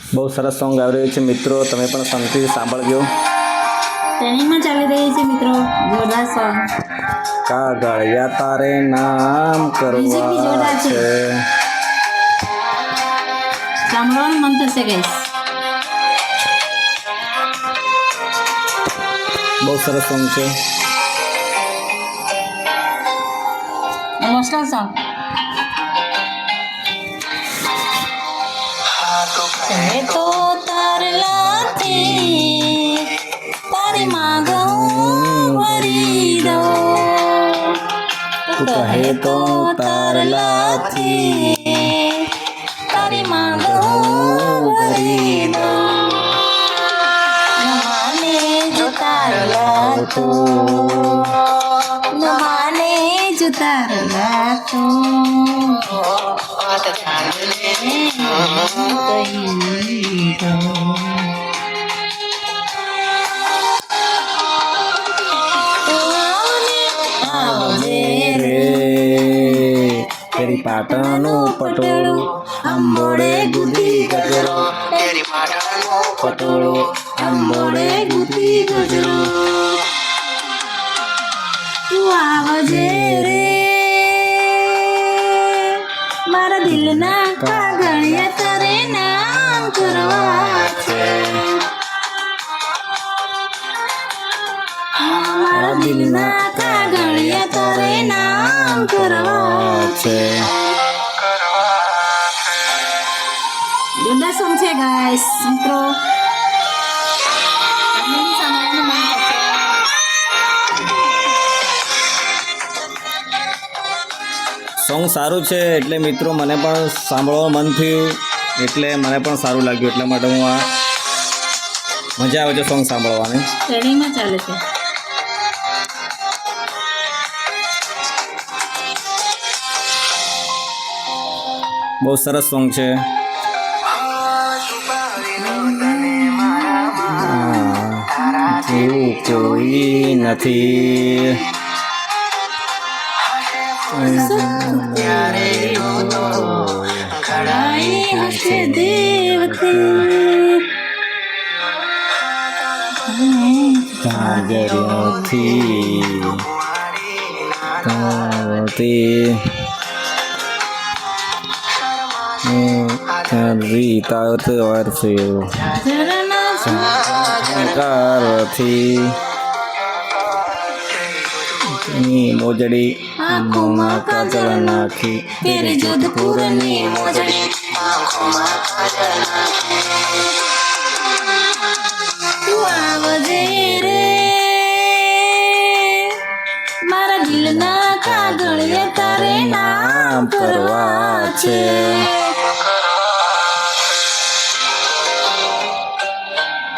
બહુ સરસ સોંગ આવી રહ્યું છે મિત્રો, તમે પણ શાંતિથી સાંભળજો. ટ્રેનિંગમાં ચાલી રહી છે મિત્રો, જોરદાર સોંગ. કાગળિયા તારે નામ મ્યુઝિક બી કરવા જોરદાર છે. છે. સાંભળવાનું મન થશે ગાઈસ. બહુ સરસ સોંગ છે. Emotional song. કહે તો તારલાથી તારી માગું ભરી દઉં. તું કહે તો તારલાથી તારી માગું ભરી દઉં. ન માને જો તારલા તો, ન માને જો તારલા તો કહી દઉં. આવજે રે તેરી પાટણનું પટોળું આંબોડે ગુદી ગજરો, તેરી પાટણનું પટોળું આંબોડે ગુદી ગજરો. તું આવજે રે મારા દિલના કાગળિયા તારે નામ કરવા છે. મારા દિલના કાગળિયા તારે નામ કરવા છે. જોરદાર સોંગ છે ગાઈસ મિત્રો. તમને બી સાંભળવાનું મન થશે. સોંગ સારું છે એટલે મિત્રો મને પણ સાંભળવાનું મન થયું, એટલે મને પણ સારું લાગ્યું, એટલા માટે હું આ મજા આવે છે સોંગ સાંભળવાની. ટ્રેનિંગમાં ચાલે છે. બહુ સરસ સોંગ છે. એવું કોઈ નથી. ઘડાઈ હશે દેવથી કાગળિયાથી કાગળથી રીતાવત વર્ષ્યો કારથી મોજડી આંખોમાં કાજળ નાખી, તેરે જોધપુરની મોજડી આંખોમાં કાજળ નાખી. તું આવજે રે મારા દિલના કાગળિયા તારે નામ કરવા છે.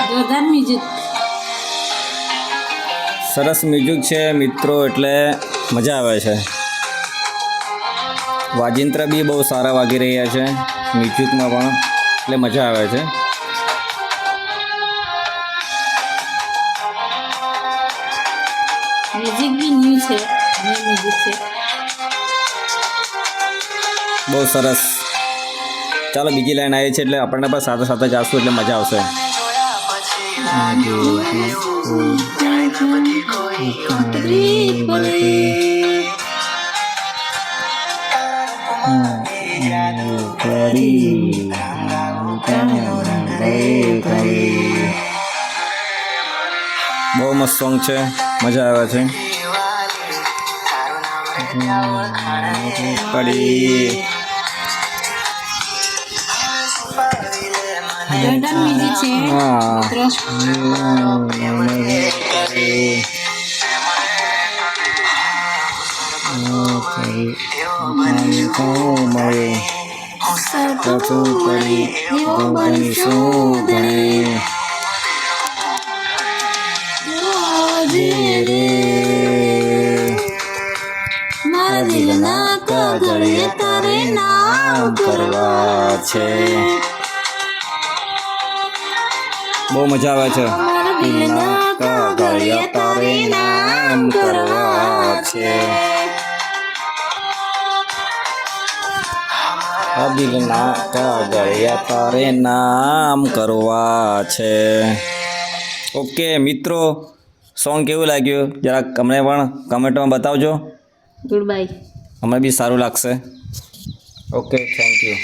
જોરદાર મ્યુઝિક. સરસ મ્યુઝિક છે મિત્રો, એટલે મજા આવે છે. વાજિંત્ર બી બહુ સારા વાગી રહ્યા છે મ્યુઝિકમાં પણ, એટલે મજા આવે છે. મ્યુઝિક બી ન્યૂ છે, ન્યૂ મ્યુઝિક છે. બહુ સરસ. ચાલો બીજી લાઈન આવી છે એટલે આપણને પણ સાથે સાથે જાશું એટલે મજા આવશે. બહુ મસ્ત સોંગ છે, મજા આવે છે. પડી જોરદાર મ્યુઝિક છે મિત્રો. મારા દિલના કાગળિયા તારે નામ કરવા છે. બહુ મજા આવે છે. મારા દિલના કાગળિયા તારે નામ કરવા છે. દિલના કાગળિયા તારે નામ કરવા છે. ઓકે મિત્રો, સોંગ કેવું લાગ્યું જરાક અમને પણ કમેન્ટમાં બતાવજો. Good bye. અમને બી સારું લાગશે. Okay, thank you.